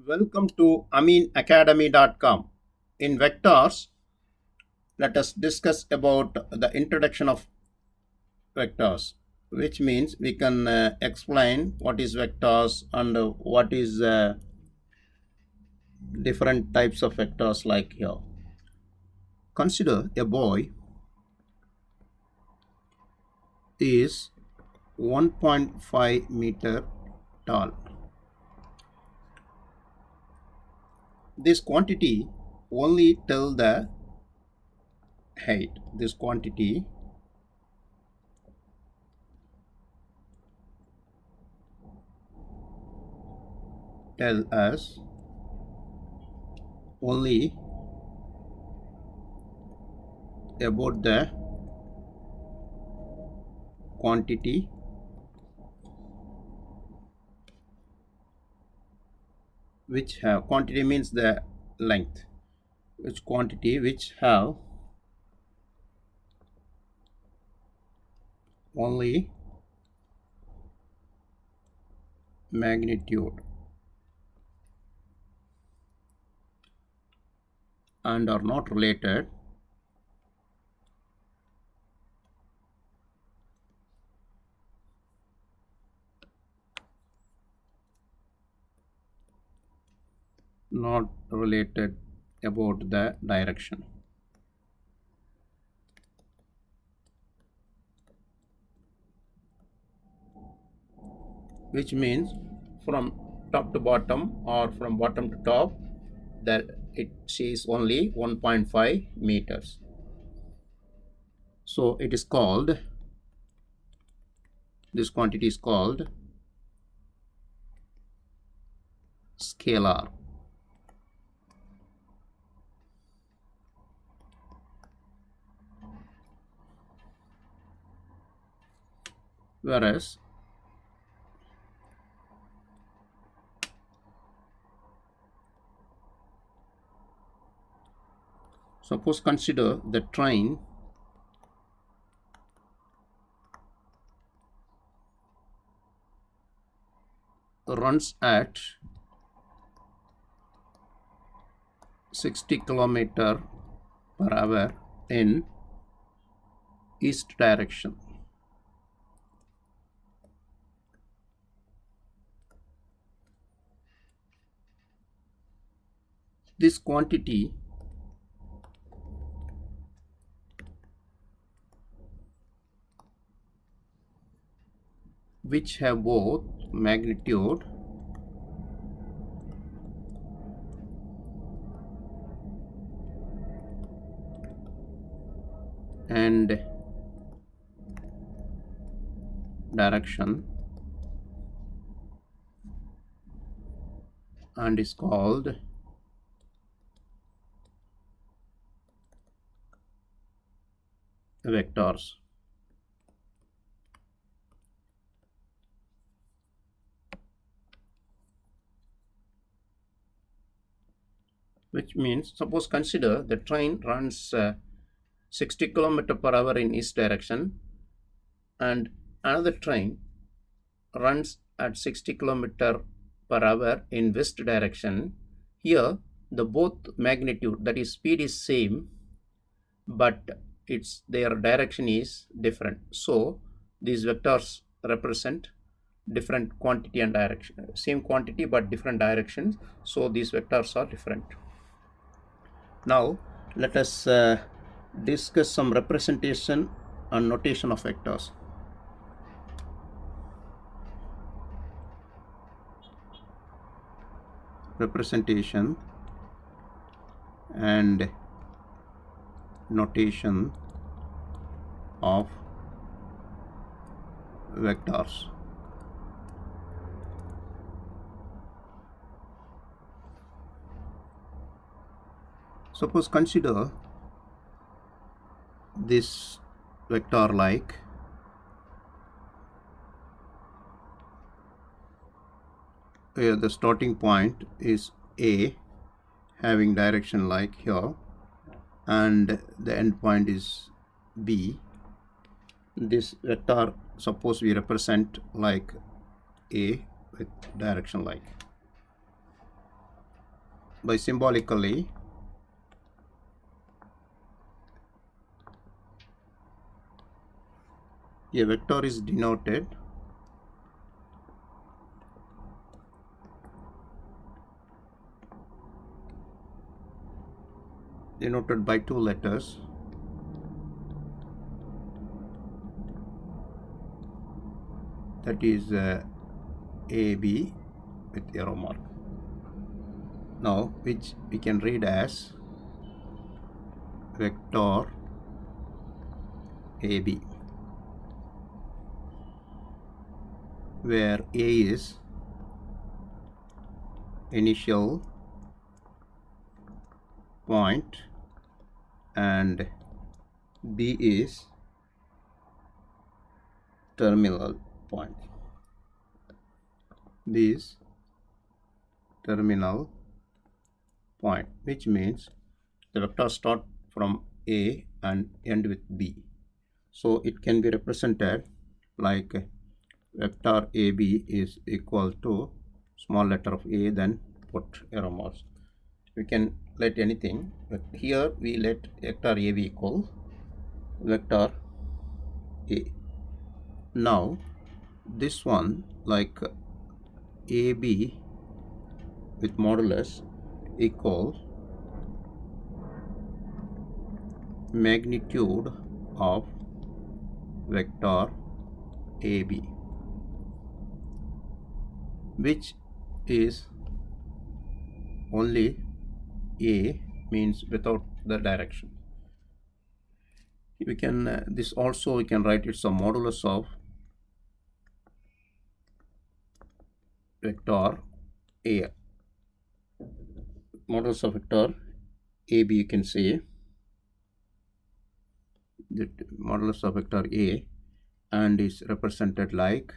Welcome to aminacademy.com. In vectors, let us discuss about the introduction of vectors, which means we can explain what is vectors and what is different types of vectors like here. Consider a boy is 1.5 meter tall. This quantity only tell the height. This quantity tell us only about the quantity which have quantity means the length, which quantity which have only magnitude and are not related about the direction. Which means from top to bottom or from bottom to top, that it says only 1.5 meters. So it is called, this quantity is called scalar. Whereas suppose consider the train runs at 60 km per hour in east direction. This quantity which have both magnitude and direction and is called vectors. Which means suppose consider the train runs 60 km per hour in east direction and another train runs at 60 km per hour in west direction. Here the both magnitude, that is speed, is same, but its their direction is different. So these vectors represent different quantity and direction, same quantity but different directions, so these vectors are different. Now let us discuss some representation and notation of vectors. Representation and notation of vectors. Suppose consider this vector like the starting point is A, having direction like here, and the end point is B. This vector suppose we represent like A with direction like. by symbolically a vector is denoted by two letters, that is AB with arrow mark. Now which we can read as vector AB, where A is initial point and B is terminal point. B is terminal point, which means the vector start from A and end with B. So it can be represented like vector AB is equal to small letter of A, then put arrow marks. We can let anything, but here we let vector AB equal vector A. Now this one, like AB with modulus equal magnitude of vector AB, which is only A, means without the direction. We can this also we can write it's a modulus of vector A. Modulus of vector AB, you can say that modulus of vector A, and is represented like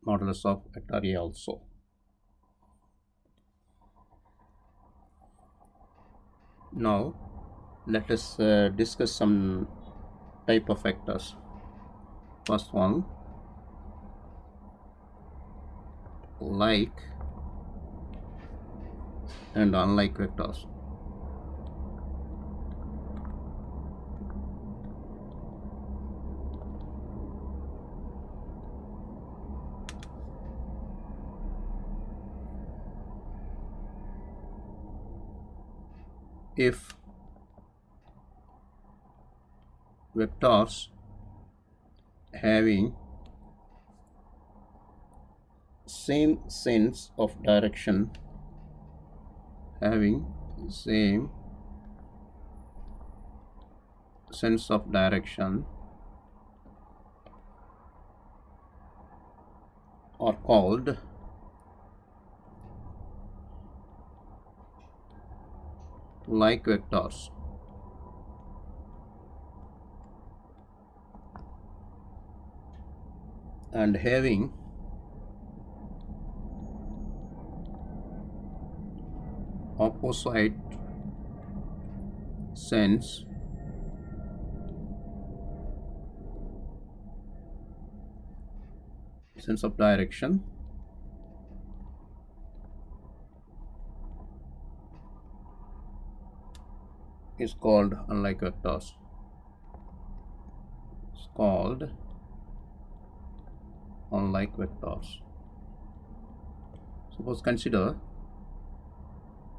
modulus of vector A also. Now let us discuss some type of vectors. First one, like and unlike vectors. If vectors having same sense of direction, are called like vectors. And having opposite sense of direction is called unlike vectors. It's called unlike vectors. Suppose consider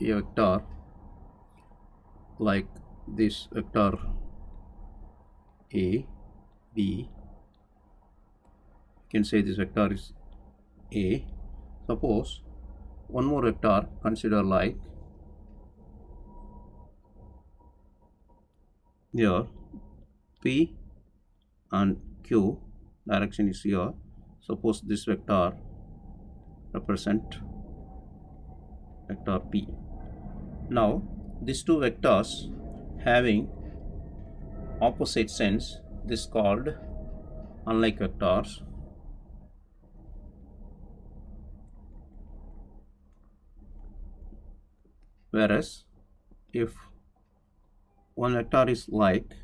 a vector like this vector A, B. You can say this vector is A. Suppose one more vector, consider like here P and Q, direction is here. Suppose this vector represent vector P. Now these two vectors having opposite sense, this called unlike vectors. Whereas if one vector is like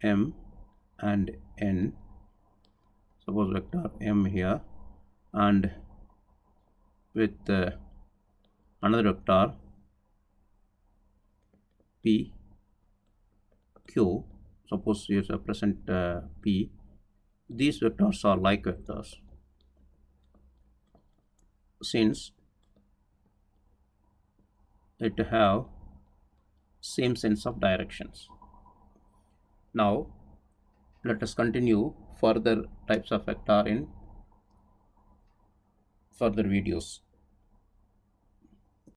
M and N, suppose vector M here and with another vector p q. Suppose you present p. These vectors are like vectors since it have same sense of directions. Now let us continue further types of vector in further videos.